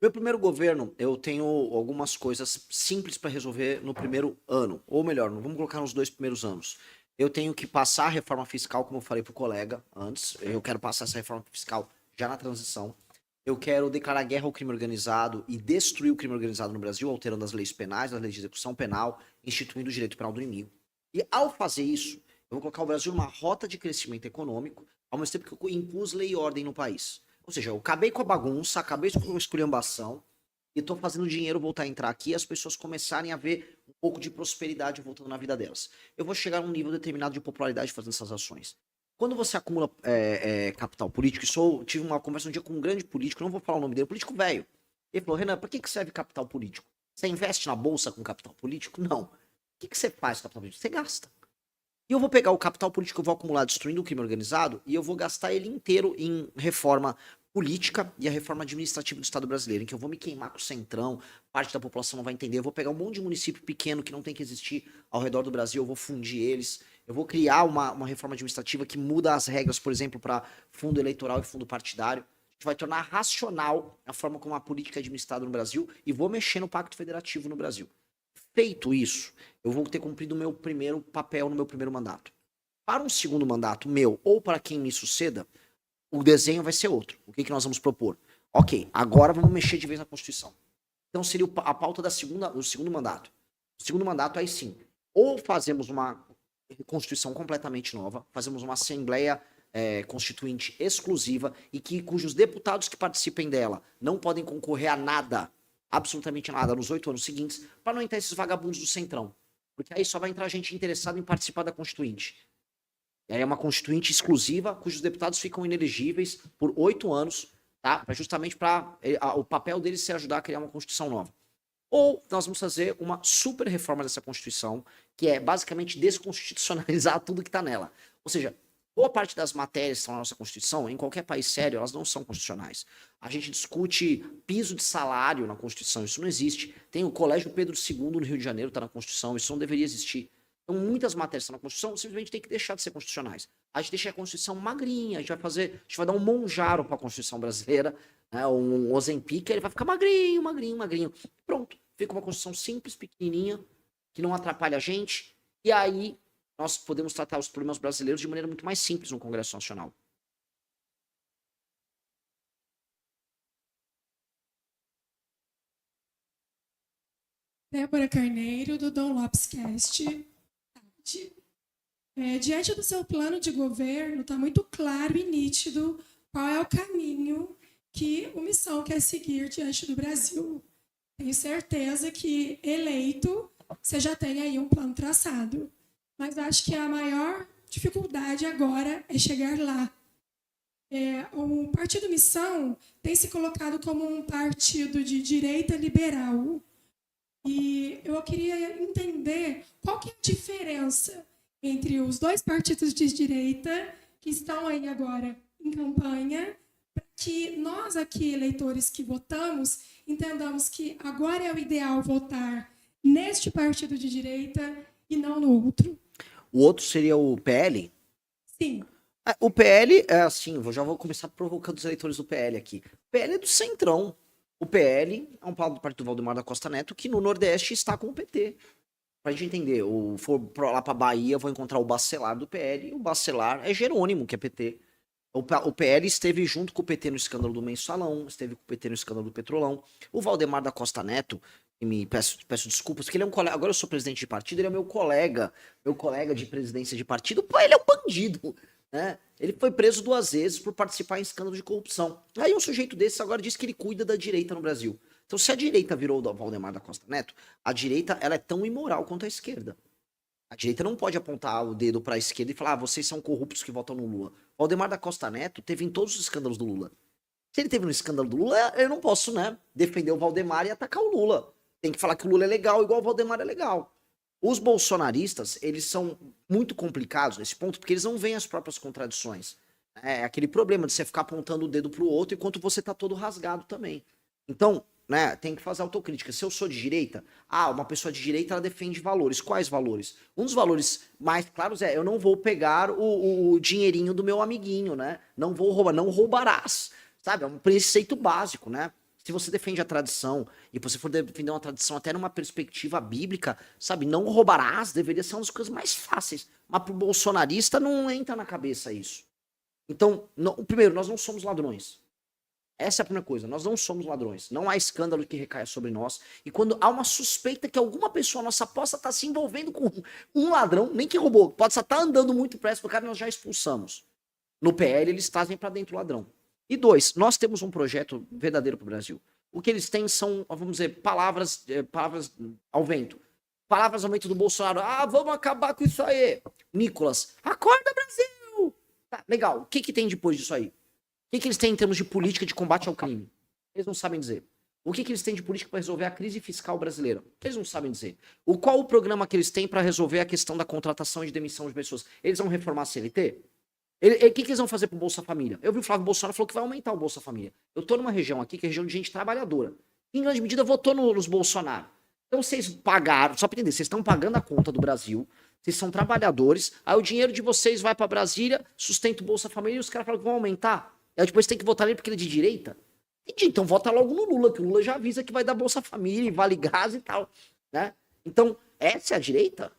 Meu primeiro governo, eu tenho algumas coisas simples para resolver no primeiro ano. Ou melhor, vamos colocar nos 2 primeiros anos. Eu tenho que passar a reforma fiscal, como eu falei pro colega antes. Eu quero passar essa reforma fiscal já na transição. Eu quero declarar guerra ao crime organizado e destruir o crime organizado no Brasil, alterando as leis penais, as leis de execução penal, instituindo o direito penal do inimigo. E ao fazer isso, eu vou colocar o Brasil numa rota de crescimento econômico, ao mesmo tempo que eu impus lei e ordem no país. Ou seja, eu acabei com a bagunça, acabei com a esculhambação e tô fazendo o dinheiro voltar a entrar aqui e as pessoas começarem a ver um pouco de prosperidade voltando na vida delas. Eu vou chegar a um nível determinado de popularidade fazendo essas ações. Quando você acumula capital político, tive uma conversa um dia com um grande político, não vou falar o nome dele, político velho. Ele falou, Renan, pra que serve capital político? Você investe na bolsa com capital político? Não. O que você faz com capital político? Você gasta. E eu vou pegar o capital político que eu vou acumular destruindo o crime organizado e eu vou gastar ele inteiro em reforma política e a reforma administrativa do Estado brasileiro, em que eu vou me queimar com o centrão, parte da população não vai entender, eu vou pegar um monte de município pequeno que não tem que existir ao redor do Brasil, eu vou fundir eles, eu vou criar uma reforma administrativa que muda as regras, por exemplo, para fundo eleitoral e fundo partidário, a gente vai tornar racional a forma como a política é administrada no Brasil e vou mexer no Pacto Federativo no Brasil. Feito isso, eu vou ter cumprido o meu primeiro papel no meu primeiro mandato. Para um segundo mandato meu, ou para quem me suceda, o desenho vai ser outro. O que nós vamos propor? Ok, agora vamos mexer de vez na Constituição. Então seria a pauta do segundo mandato. O segundo mandato, aí sim, ou fazemos uma Constituição completamente nova, fazemos uma Assembleia Constituinte exclusiva e cujos deputados que participem dela não podem concorrer a nada, absolutamente nada, nos 8 anos seguintes, para não entrar esses vagabundos do Centrão. Porque aí só vai entrar gente interessada em participar da Constituinte. E aí é uma Constituinte exclusiva, cujos deputados ficam inelegíveis por 8 anos, tá? Justamente para o papel deles ser ajudar a criar uma Constituição nova. Ou nós vamos fazer uma super reforma dessa Constituição, que é basicamente desconstitucionalizar tudo que está nela. Ou seja, boa parte das matérias que estão na nossa Constituição, em qualquer país sério, elas não são constitucionais. A gente discute piso de salário na Constituição, isso não existe. Tem o Colégio Pedro II no Rio de Janeiro, está na Constituição, isso não deveria existir. Então, muitas matérias que estão na Constituição simplesmente tem que deixar de ser constitucionais. A gente deixa a Constituição magrinha, a gente vai dar um Monjaro para a Constituição brasileira, né, um Ozempic, ele vai ficar magrinho, magrinho, magrinho. Pronto, fica uma Constituição simples, pequenininha, que não atrapalha a gente, e aí nós podemos tratar os problemas brasileiros de maneira muito mais simples no Congresso Nacional. Débora Carneiro, do Dom Lopes Cast. Diante do seu plano de governo, está muito claro e nítido qual é o caminho que o Missão quer seguir diante do Brasil. Tenho certeza que, eleito, você já tem aí um plano traçado. Mas acho que a maior dificuldade agora é chegar lá. O Partido Missão tem se colocado como um partido de direita liberal. E eu queria entender qual que é a diferença entre os dois partidos de direita que estão aí agora em campanha, para que nós aqui, eleitores que votamos, entendamos que agora é o ideal votar neste partido de direita e não no outro. O outro seria o PL? Sim. O PL é assim, já vou começar provocando os eleitores do PL aqui. O PL é do Centrão. O PL é um partido do Valdemar da Costa Neto que no Nordeste está com o PT. Pra gente entender, for lá pra Bahia, vou encontrar o Bacelar do PL, e o Bacelar é Jerônimo, que é PT. O PL esteve junto com o PT no escândalo do Mensalão, esteve com o PT no escândalo do Petrolão. O Valdemar da Costa Neto, e me peço desculpas, porque ele é um colega, agora eu sou presidente de partido, ele é meu colega de presidência de partido, pô, ele é um bandido, né? Ele foi preso 2 vezes por participar em escândalo de corrupção. Aí um sujeito desse agora diz que ele cuida da direita no Brasil. Então, se a direita virou o Valdemar da Costa Neto, a direita ela é tão imoral quanto a esquerda. A direita não pode apontar o dedo para a esquerda e falar, vocês são corruptos que votam no Lula. Valdemar da Costa Neto teve em todos os escândalos do Lula. Se ele teve no escândalo do Lula, eu não posso, né, defender o Valdemar e atacar o Lula. Tem que falar que o Lula é legal, igual o Valdemar é legal. Os bolsonaristas, eles são muito complicados nesse ponto, porque eles não veem as próprias contradições. É aquele problema de você ficar apontando o dedo pro outro enquanto você tá todo rasgado também. Então, né, tem que fazer autocrítica. Se eu sou de direita, uma pessoa de direita ela defende valores. Quais valores? Um dos valores mais claros é eu não vou pegar o dinheirinho do meu amiguinho, né? Não vou roubar, não roubarás. Sabe? É um preceito básico, né? Se você defende a tradição, e você for defender uma tradição até numa perspectiva bíblica, sabe, não roubarás, deveria ser uma das coisas mais fáceis. Mas pro bolsonarista não entra na cabeça isso. Então, primeiro, nós não somos ladrões. Essa é a primeira coisa, nós não somos ladrões. Não há escândalo que recaia sobre nós. E quando há uma suspeita que alguma pessoa nossa possa estar se envolvendo com um ladrão, nem que roubou, pode estar andando muito perto do cara, nós já expulsamos. No PL, eles trazem para dentro o ladrão. E 2, nós temos um projeto verdadeiro para o Brasil. O que eles têm são, vamos dizer, palavras ao vento. Palavras ao vento do Bolsonaro. Ah, vamos acabar com isso aí. Nicolas, acorda, Brasil! Tá, legal. O que tem depois disso aí? O que eles têm em termos de política de combate ao crime? Eles não sabem dizer. O que eles têm de política para resolver a crise fiscal brasileira? Eles não sabem dizer. Qual o programa que eles têm para resolver a questão da contratação e de demissão de pessoas? Eles vão reformar a CLT? O que eles vão fazer pro Bolsa Família? Eu vi o Flávio Bolsonaro falou que vai aumentar o Bolsa Família. Eu tô numa região aqui que é região de gente trabalhadora. Em grande medida votou nos Bolsonaro. Então vocês pagaram, só para entender, vocês estão pagando a conta do Brasil, vocês são trabalhadores, aí o dinheiro de vocês vai para Brasília, sustenta o Bolsa Família e os caras falam que vão aumentar. Aí depois tem que votar nele porque ele é de direita? Entendi, então vota logo no Lula, que o Lula já avisa que vai dar Bolsa Família e vale gás e tal, né? Então, essa é a direita?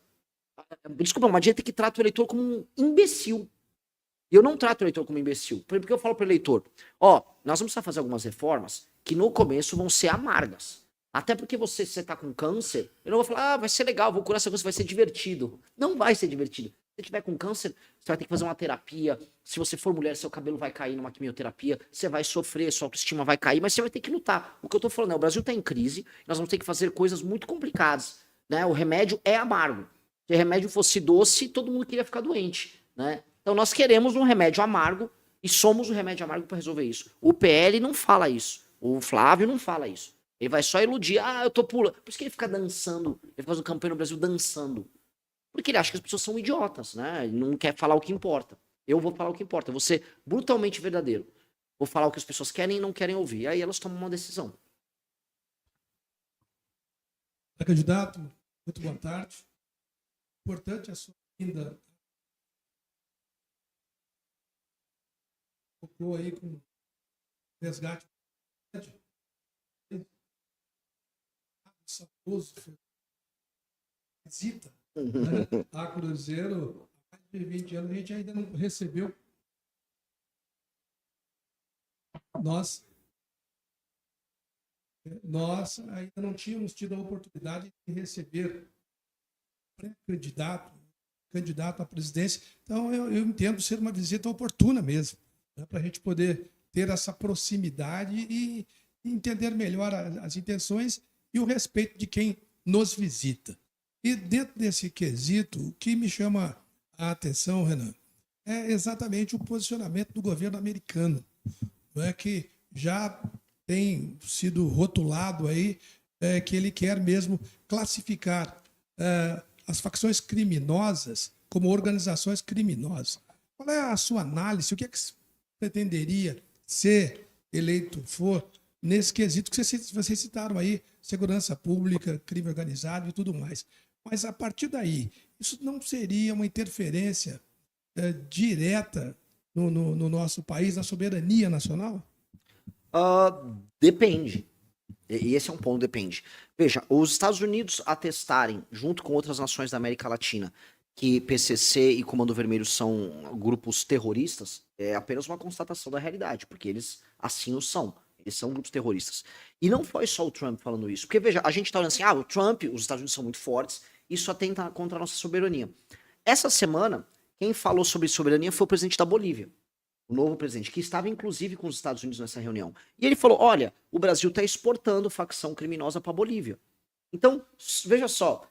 Desculpa, uma direita que trata o eleitor como um imbecil. E eu não trato o eleitor como imbecil. Porque eu falo pro eleitor, nós vamos precisar fazer algumas reformas que no começo vão ser amargas. Até porque se você tá com câncer, eu não vou falar, vai ser legal, vou curar essa coisa, vai ser divertido. Não vai ser divertido. Se você tiver com câncer, você vai ter que fazer uma terapia. Se você for mulher, seu cabelo vai cair numa quimioterapia. Você vai sofrer, sua autoestima vai cair, mas você vai ter que lutar. O que eu tô falando é, o Brasil tá em crise, nós vamos ter que fazer coisas muito complicadas, né? O remédio é amargo. Se o remédio fosse doce, todo mundo queria ficar doente, né? Então nós queremos um remédio amargo e somos o remédio amargo para resolver isso. O PL não fala isso. O Flávio não fala isso. Ele vai só iludir. Ah, eu tô pulando. Por isso que ele fica dançando. Ele fica fazendo campanha no Brasil dançando. Porque ele acha que as pessoas são idiotas, né? Ele não quer falar o que importa. Eu vou falar o que importa. Eu vou ser brutalmente verdadeiro. Vou falar o que as pessoas querem e não querem ouvir. Aí elas tomam uma decisão. Candidato, muito boa tarde. Importante a sua vinda. Tocou aí com resgate. Saudoso, visita, né? A Cruzeiro, há mais de 20 anos, a gente ainda não recebeu. Nós ainda não tínhamos tido a oportunidade de receber candidato à presidência. Então, eu entendo ser uma visita oportuna mesmo, né, para a gente poder ter essa proximidade e entender melhor as intenções e o respeito de quem nos visita. E dentro desse quesito, o que me chama a atenção, Renan, é exatamente o posicionamento do governo americano, não é, que já tem sido rotulado aí que ele quer mesmo classificar as facções criminosas como organizações criminosas. Qual é a sua análise? O que é que pretenderia ser eleito for nesse quesito que vocês citaram aí, segurança pública, crime organizado e tudo mais. Mas, a partir daí, isso não seria uma interferência direta no nosso país, na soberania nacional? Depende. E esse é um ponto, depende. Veja, os Estados Unidos atestarem, junto com outras nações da América Latina, que PCC e Comando Vermelho são grupos terroristas, é apenas uma constatação da realidade, porque eles assim o são. Eles são grupos terroristas. E não foi só o Trump falando isso. Porque, veja, a gente tá olhando assim, o Trump, os Estados Unidos são muito fortes, isso atenta contra a nossa soberania. Essa semana, quem falou sobre soberania foi o presidente da Bolívia, o novo presidente, que estava, inclusive, com os Estados Unidos nessa reunião. E ele falou, olha, o Brasil está exportando facção criminosa para a Bolívia. Então, veja só,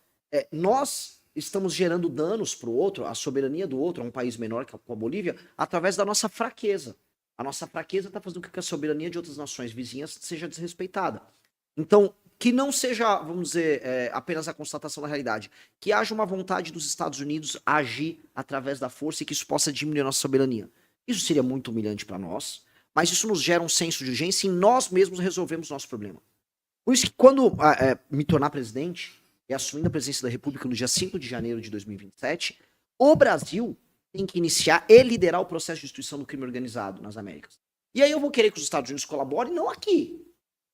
nós estamos gerando danos para o outro, a soberania do outro, a um país menor que a Bolívia, através da nossa fraqueza. A nossa fraqueza está fazendo com que a soberania de outras nações vizinhas seja desrespeitada. Então, que não seja, vamos dizer, apenas a constatação da realidade. Que haja uma vontade dos Estados Unidos a agir através da força e que isso possa diminuir a nossa soberania. Isso seria muito humilhante para nós, mas isso nos gera um senso de urgência e nós mesmos resolvemos o nosso problema. Por isso que quando me tornar presidente e assumindo a presidência da República no dia 5 de janeiro de 2027, o Brasil tem que iniciar e liderar o processo de destruição do crime organizado nas Américas. E aí eu vou querer que os Estados Unidos colaborem, não aqui.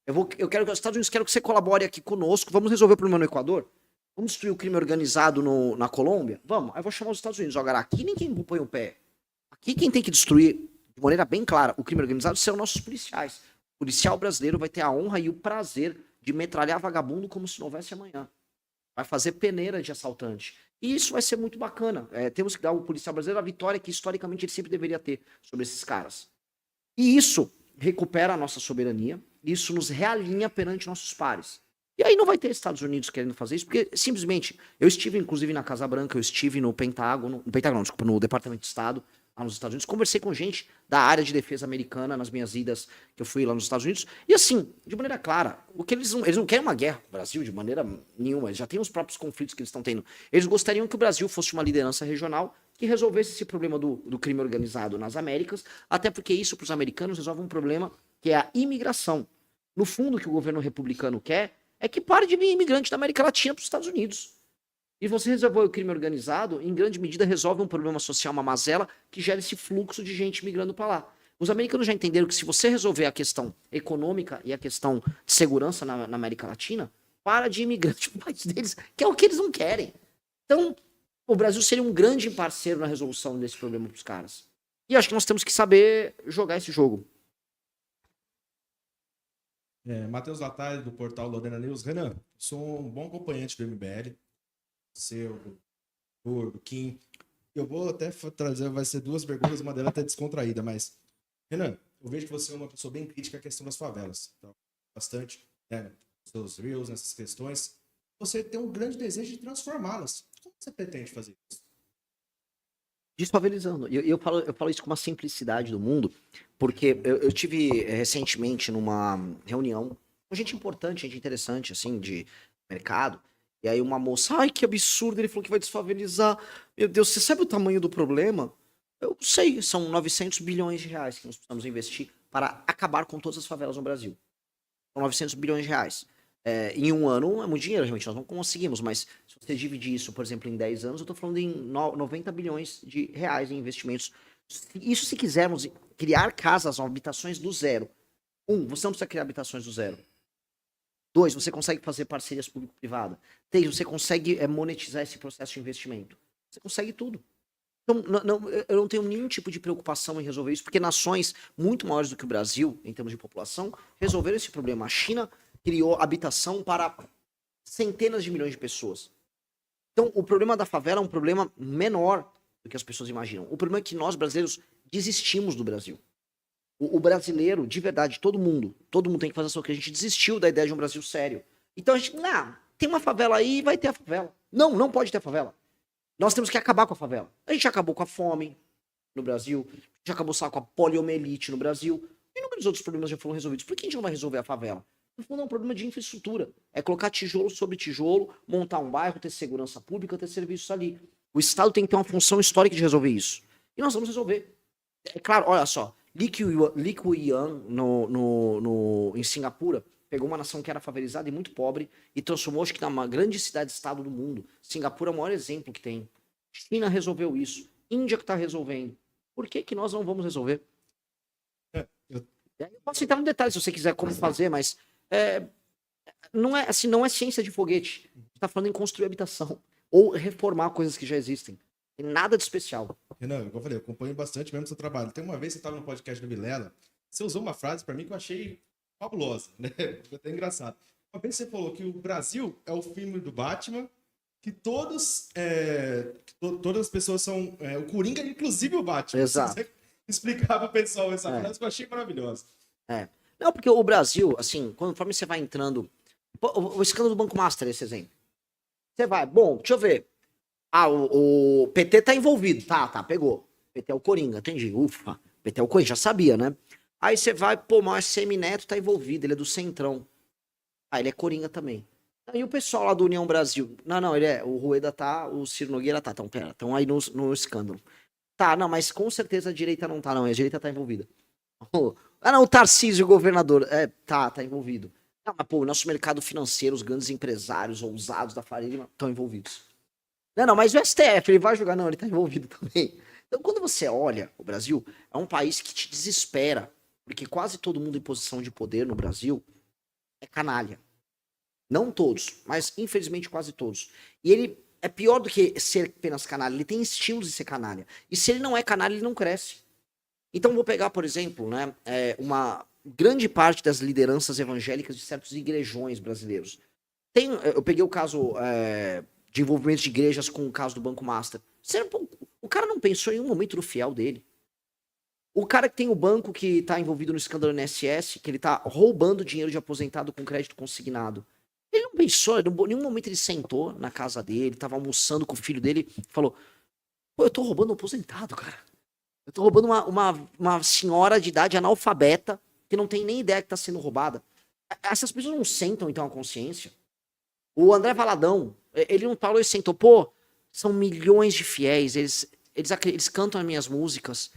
Eu quero que os Estados Unidos, quero que você colabore aqui conosco. Vamos resolver o problema no Equador? Vamos destruir o crime organizado na Colômbia? Vamos. Aí eu vou chamar os Estados Unidos. Agora, aqui ninguém põe o pé. Aqui quem tem que destruir, de maneira bem clara, o crime organizado são nossos policiais. O policial brasileiro vai ter a honra e o prazer de metralhar vagabundo como se não houvesse amanhã. Vai fazer peneira de assaltante. E isso vai ser muito bacana. Temos que dar ao policial brasileiro a vitória que historicamente ele sempre deveria ter sobre esses caras. E isso recupera a nossa soberania, isso nos realinha perante nossos pares. E aí não vai ter Estados Unidos querendo fazer isso, porque simplesmente, eu estive inclusive na Casa Branca, eu estive no Pentágono, no Departamento de Estado, lá nos Estados Unidos, conversei com gente da área de defesa americana nas minhas idas que eu fui lá nos Estados Unidos, e assim, de maneira clara, o que eles não querem uma guerra com o Brasil de maneira nenhuma, eles já têm os próprios conflitos que eles estão tendo. Eles gostariam que o Brasil fosse uma liderança regional que resolvesse esse problema do crime organizado nas Américas, até porque isso para os americanos resolve um problema que é a imigração. No fundo, o que o governo republicano quer é que pare de vir imigrante da América Latina para os Estados Unidos. E você resolver o crime organizado, em grande medida, resolve um problema social, uma mazela, que gera esse fluxo de gente migrando para lá. Os americanos já entenderam que se você resolver a questão econômica e a questão de segurança na América Latina, para de imigrante para o país deles, que é o que eles não querem. Então, o Brasil seria um grande parceiro na resolução desse problema para os caras. E acho que nós temos que saber jogar esse jogo. Matheus Latalha, do portal Lorena News. Renan, sou um bom acompanhante do MBL. Seu, do Kim. Eu vou até trazer, vai ser duas perguntas, uma delas até descontraída, mas, Renan, eu vejo que você é uma pessoa bem crítica à questão das favelas. Então, bastante, né, nos seus reels, nessas questões. Você tem um grande desejo de transformá-las. Como você pretende fazer isso? Desfavelizando. Eu falo isso com uma simplicidade do mundo, porque eu tive recentemente numa reunião com gente importante, gente interessante, assim, de mercado, e aí uma moça, ai, que absurdo, ele falou que vai desfavelizar. Meu Deus, você sabe o tamanho do problema? Eu sei, são 900 bilhões de reais que nós precisamos investir para acabar com todas as favelas no Brasil. São 900 bilhões de reais. Em um ano é muito dinheiro, realmente, nós não conseguimos, mas se você dividir isso, por exemplo, em 10 anos, eu estou falando em 90 bilhões de reais em investimentos. Isso se quisermos criar casas, habitações do zero. Você não precisa criar habitações do zero. 2, você consegue fazer parcerias público-privada. 3, você consegue monetizar esse processo de investimento. Você consegue tudo. Então, eu não tenho nenhum tipo de preocupação em resolver isso, porque nações muito maiores do que o Brasil, em termos de população, resolveram esse problema. A China criou habitação para centenas de milhões de pessoas. Então, o problema da favela é um problema menor do que as pessoas imaginam. O problema é que nós, brasileiros, desistimos do Brasil. O brasileiro, de verdade, todo mundo tem que fazer isso, que a gente desistiu da ideia de um Brasil sério. Então a gente, tem uma favela aí, vai ter a favela. Não pode ter a favela. Nós temos que acabar com a favela. A gente acabou com a fome no Brasil, a gente acabou com a poliomielite no Brasil, e inúmeros outros problemas já foram resolvidos. Por que a gente não vai resolver a favela? No fundo, é um problema de infraestrutura. É colocar tijolo sobre tijolo, montar um bairro, ter segurança pública, ter serviços ali. O Estado tem que ter uma função histórica de resolver isso. E nós vamos resolver. É claro, olha só, Lee Kuan em Singapura pegou uma nação que era favelizada e muito pobre e transformou, acho que, numa grande cidade-estado do mundo. Singapura é o maior exemplo que tem. China resolveu isso. Índia que está resolvendo. Por que nós não vamos resolver? Eu posso entrar no detalhe se você quiser como fazer, mas não é ciência de foguete. A gente está falando em construir habitação ou reformar coisas que já existem. Tem nada de especial. Renan, como eu falei, eu acompanho bastante mesmo o seu trabalho. Tem uma vez que você estava no podcast do Vilela, você usou uma frase para mim que eu achei fabulosa, né? Foi até engraçado. Uma vez você falou que o Brasil é o filme do Batman, que todas as pessoas são o Coringa, inclusive o Batman. Exato. Você explicava para o pessoal essa frase que eu achei maravilhosa. Não, porque o Brasil, assim, conforme você vai entrando... O escândalo do Banco Master, esse exemplo. Você vai, deixa eu ver. O PT tá envolvido. Tá, pegou. PT é o Coringa, entendi. Ufa, PT é o Coringa, já sabia, né? Aí você vai, mas Semineto tá envolvido, ele é do Centrão. Ele é Coringa também. E o pessoal lá do União Brasil? Não, ele é, o Rueda tá, o Ciro Nogueira tá. Então, pera, estão aí no escândalo. Tá, não, mas com certeza a direita não tá, não. A direita tá envolvida. O Tarcísio, o governador, tá envolvido. Não, mas o nosso mercado financeiro, os grandes empresários ousados da Faria estão envolvidos. Não, mas o STF, ele vai julgar, não, ele tá envolvido também. Então, quando você olha, o Brasil é um país que te desespera, porque quase todo mundo em posição de poder no Brasil é canalha. Não todos, mas infelizmente quase todos. E ele é pior do que ser apenas canalha, ele tem estilos de ser canalha. E se ele não é canalha, ele não cresce. Então vou pegar, por exemplo, né, uma grande parte das lideranças evangélicas de certos igrejões brasileiros. Eu peguei o caso de envolvimento de igrejas com o caso do Banco Master. O cara não pensou em um momento no fiel dele. O cara que tem o banco que tá envolvido no escândalo INSS, que ele tá roubando dinheiro de aposentado com crédito consignado. Ele não pensou, em nenhum momento ele sentou na casa dele, tava almoçando com o filho dele, falou, pô, eu tô roubando um aposentado, cara. Eu tô roubando uma senhora de idade analfabeta, que não tem nem ideia que tá sendo roubada. Essas pessoas não sentam, então, a consciência. O André Valadão, ele não falou e sentou, pô, são milhões de fiéis, eles cantam as minhas músicas.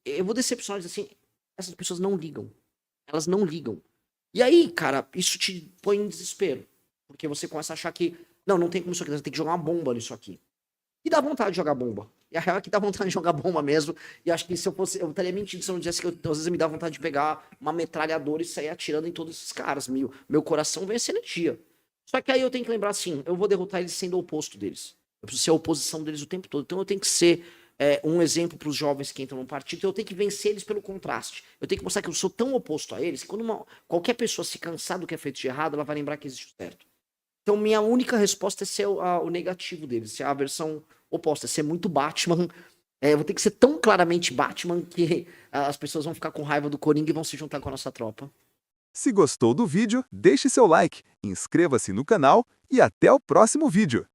Eu vou decepcionar e dizer assim, essas pessoas não ligam. Elas não ligam. E aí, cara, isso te põe em desespero. Porque você começa a achar que, não tem como isso aqui, você tem que jogar uma bomba nisso aqui. E dá vontade de jogar bomba. E a real é que dá vontade de jogar bomba mesmo. E acho que se eu estaria mentindo se eu não dissesse que às vezes me dá vontade de pegar uma metralhadora e sair atirando em todos esses caras. Meu coração vem essa energia. Só que aí eu tenho que lembrar assim, eu vou derrotar eles sendo o oposto deles. Eu preciso ser a oposição deles o tempo todo. Então eu tenho que ser um exemplo para os jovens que entram no partido. Então eu tenho que vencer eles pelo contraste. Eu tenho que mostrar que eu sou tão oposto a eles que quando qualquer pessoa se cansar do que é feito de errado, ela vai lembrar que existe o certo. Então minha única resposta é ser o negativo deles, ser a versão oposta, ser muito Batman. Eu vou ter que ser tão claramente Batman que as pessoas vão ficar com raiva do Coringa e vão se juntar com a nossa tropa. Se gostou do vídeo, deixe seu like, inscreva-se no canal e até o próximo vídeo.